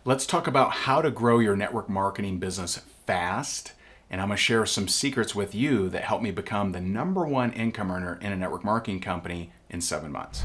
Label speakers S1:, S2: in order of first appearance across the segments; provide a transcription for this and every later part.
S1: Let's talk about how to grow your network marketing business fast. And I'm going to share some secrets with you that helped me become the #1 income earner in a network marketing company in 7 months.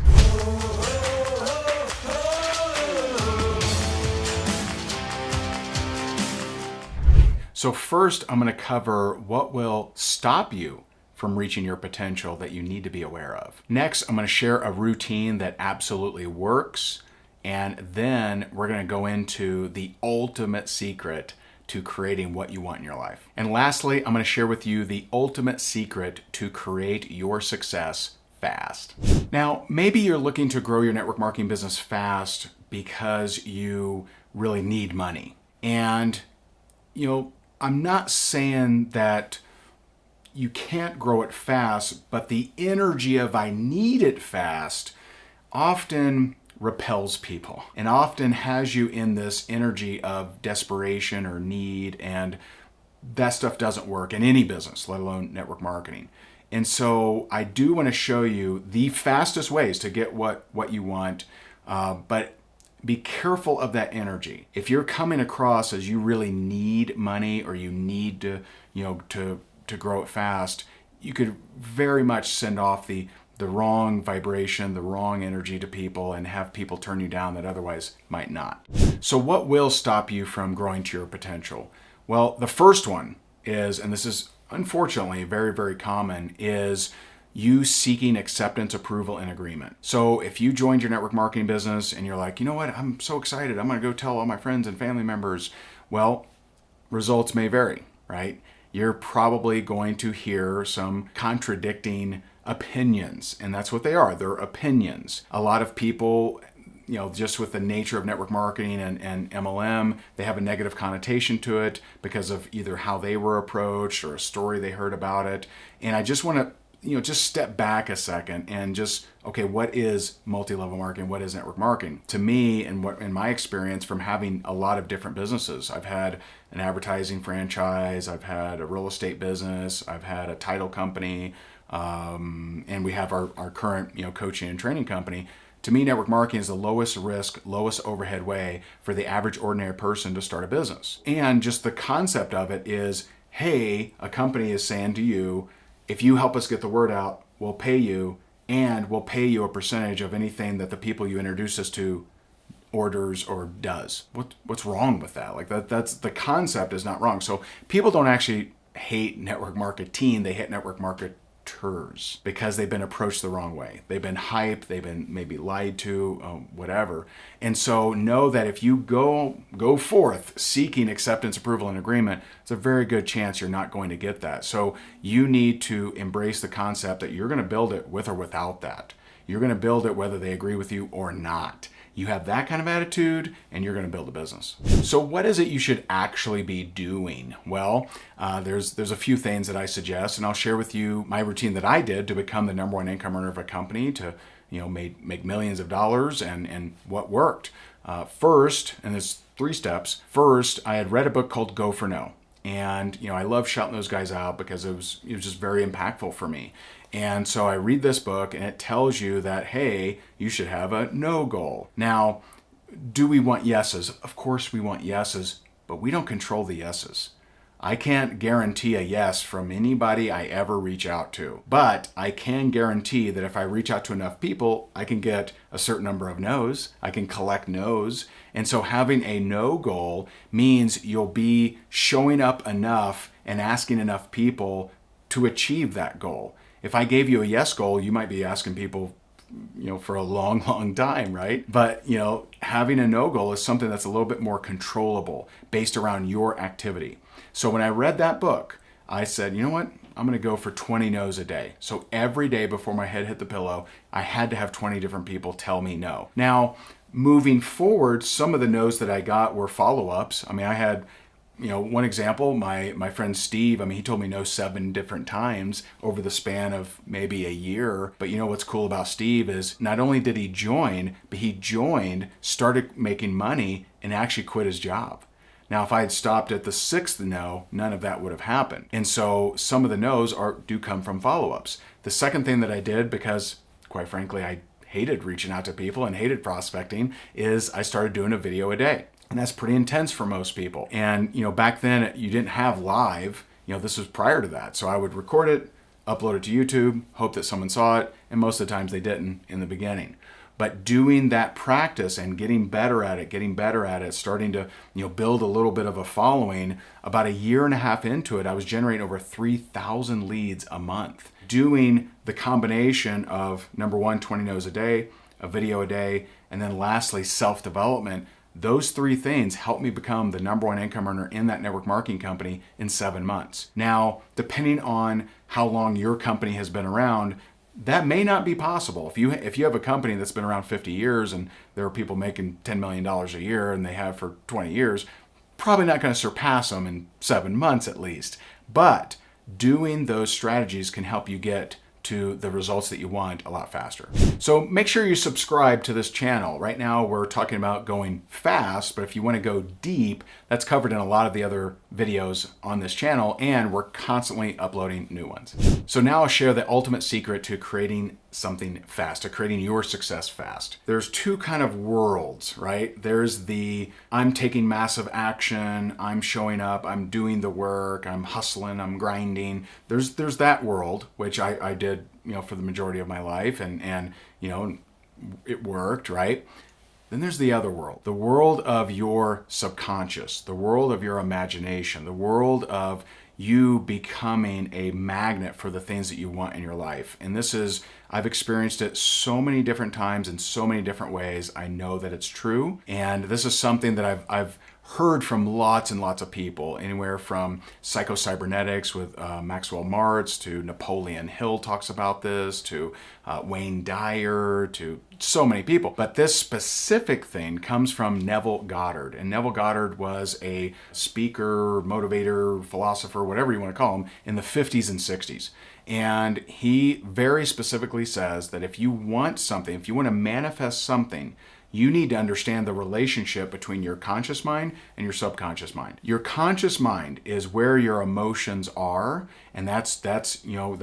S1: So first, I'm going to cover what will stop you from reaching your potential that you need to be aware of. Next, I'm going to share a routine that absolutely works. And then we're going to go into the ultimate secret to creating what you want in your life. And lastly, I'm going to share with you the ultimate secret to create your success fast. Now, maybe you're looking to grow your network marketing business fast because you really need money. And, I'm not saying that you can't grow it fast, but the energy of I need it fast often repels people and often has you in this energy of desperation or need, and that stuff doesn't work in any business, let alone network marketing. And so I do want to show you the fastest ways to get what you want, but be careful of that energy. If you're coming across as you really need money or you need to, to grow it fast, you could very much send off the wrong vibration, the wrong energy to people, and have people turn you down that otherwise might not. So what will stop you from growing to your potential? Well, the first one is, and this is unfortunately very, very common, is you seeking acceptance, approval, and agreement. So if you joined your network marketing business and you're like, you know what, I'm so excited, I'm gonna go tell all my friends and family members, well, results may vary, right? You're probably going to hear some contradicting opinions, and that's what they are. They're opinions. A lot of people, just with the nature of network marketing and MLM, they have a negative connotation to it because of either how they were approached or a story they heard about it. And I just want to just step back a second and okay, what is multi-level marketing? What is network marketing? To me, and what in my experience from having a lot of different businesses, I've had an advertising franchise, I've had a real estate business, I've had a title company, and we have our current coaching and training company. To me, network marketing is the lowest risk, lowest overhead way for the average ordinary person to start a business. And just the concept of it is, hey, a company is saying to you, if you help us get the word out, we'll pay you, and we'll pay you a percentage of anything that the people you introduce us to orders or does. What's wrong with that? Like that's the concept is not wrong. So people don't actually hate network marketing, they hate network marketers because they've been approached the wrong way. They've been hyped, they've been maybe lied to, whatever. And so know that if you go forth seeking acceptance, approval, and agreement, it's a very good chance you're not going to get that. So you need to embrace the concept that you're going to build it with or without that. You're going to build it whether they agree with you or not. You have that kind of attitude and you're going to build a business. So what is it you should actually be doing? Well, there's a few things that I suggest, and I'll share with you my routine that I did to become the #1 income earner of a company, to make millions of dollars, and what worked. First, and there's 3 steps. First, I had read a book called Go for No. And I love shouting those guys out because it was just very impactful for me. And so I read this book and it tells you that, hey, you should have a no goal. Now, do we want yeses? Of course we want yeses, but we don't control the yeses. I can't guarantee a yes from anybody I ever reach out to, but I can guarantee that if I reach out to enough people, I can get a certain number of no's. I can collect no's. And so having a no goal means you'll be showing up enough and asking enough people to achieve that goal. If I gave you a yes goal, you might be asking people for a long, long time, right? But, having a no goal is something that's a little bit more controllable based around your activity. So when I read that book, I said, you know what? I'm going to go for 20 no's a day. So every day before my head hit the pillow, I had to have 20 different people tell me no. Now, moving forward, some of the no's that I got were follow-ups. I mean, I had one example, my friend Steve, he told me no 7 different times over the span of maybe a year. But what's cool about Steve is not only did he join, but he joined, started making money, and actually quit his job. Now, if I had stopped at the 6th no, none of that would have happened. And so some of the no's do come from follow-ups. The second thing that I did, because quite frankly, I hated reaching out to people and hated prospecting, is I started doing a video a day. And that's pretty intense for most people. And, back then you didn't have live, this was prior to that. So I would record it, upload it to YouTube, hope that someone saw it. And most of the times they didn't in the beginning. But doing that practice and getting better at it, starting to, build a little bit of a following, about a year and a half into it, I was generating over 3,000 leads a month. Doing the combination of, number one, 20 no's a day, a video a day, and then lastly, self-development. Those three things helped me become the number one income earner in that network marketing company in 7 months. Now, depending on how long your company has been around, that may not be possible. If you have a company that's been around 50 years and there are people making $10 million a year and they have for 20 years, probably not going to surpass them in 7 months at least. But doing those strategies can help you get to the results that you want a lot faster. So make sure you subscribe to this channel. Right now we're talking about going fast, but if you want to go deep, that's covered in a lot of the other videos on this channel, and we're constantly uploading new ones. So now I'll share the ultimate secret to creating something fast, to creating your success fast. There's two kind of worlds, right? There's the I'm taking massive action, I'm showing up, I'm doing the work, I'm hustling, I'm grinding. There's that world, which I did, for the majority of my life, and it worked, right? Then there's the other world, the world of your subconscious, the world of your imagination, the world of you becoming a magnet for the things that you want in your life. And I've experienced it so many different times in so many different ways. I know that it's true. And this is something that I've heard from lots and lots of people, anywhere from psycho-cybernetics with Maxwell Martz, to Napoleon Hill talks about this, to Wayne Dyer, to so many people. But this specific thing comes from Neville Goddard. And Neville Goddard was a speaker, motivator, philosopher, whatever you want to call him, in the 50s and 60s. And he very specifically says that if you want something, if you want to manifest something, you need to understand the relationship between your conscious mind and your subconscious mind. Your conscious mind is where your emotions are, and that's your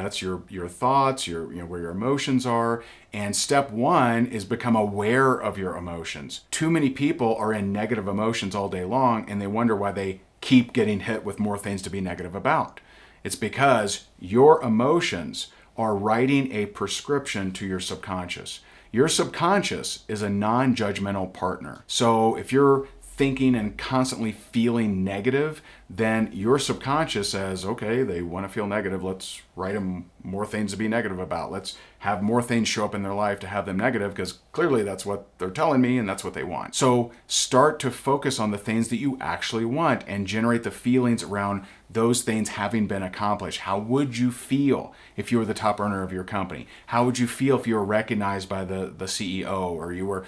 S1: thoughts, where your emotions are. And step one is become aware of your emotions. Too many people are in negative emotions all day long, and they wonder why they keep getting hit with more things to be negative about. It's because your emotions are writing a prescription to your subconscious. Your subconscious is a non-judgmental partner. So if you're thinking and constantly feeling negative, then your subconscious says, okay, they want to feel negative. Let's write them more things to be negative about. Let's have more things show up in their life to have them negative, because clearly that's what they're telling me and that's what they want. So start to focus on the things that you actually want and generate the feelings around those things having been accomplished. How would you feel if you were the top earner of your company? How would you feel if you were recognized by the CEO, or you were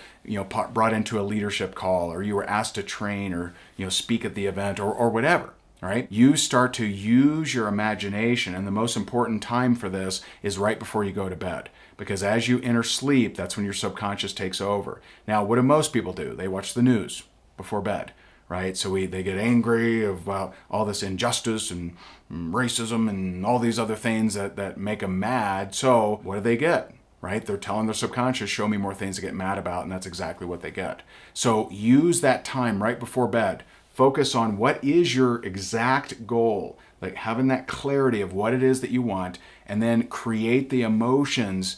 S1: brought into a leadership call, or you were asked to train or speak at the event, or whatever? Right? You start to use your imagination, and the most important time for this is right before you go to bed, because as you enter sleep, that's when your subconscious takes over. Now, what do most people do? They watch the news before bed, right? So they get angry about all this injustice and racism and all these other things that make them mad. So what do they get? Right? They're telling their subconscious, show me more things to get mad about, and that's exactly what they get. So use that time right before bed. Focus on what is your exact goal, like having that clarity of what it is that you want, and then create the emotions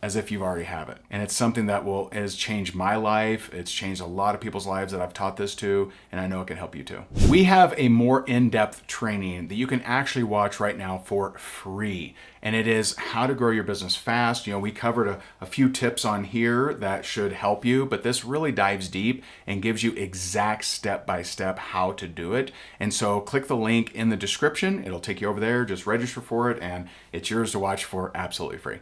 S1: as if you already have it. And it's something that has changed my life. It's changed a lot of people's lives that I've taught this to, and I know it can help you too. We have a more in-depth training that you can actually watch right now for free. And it is how to grow your business fast. We covered a few tips on here that should help you, but this really dives deep and gives you exact step-by-step how to do it. And so click the link in the description. It'll take you over there. Just register for it, and it's yours to watch for absolutely free.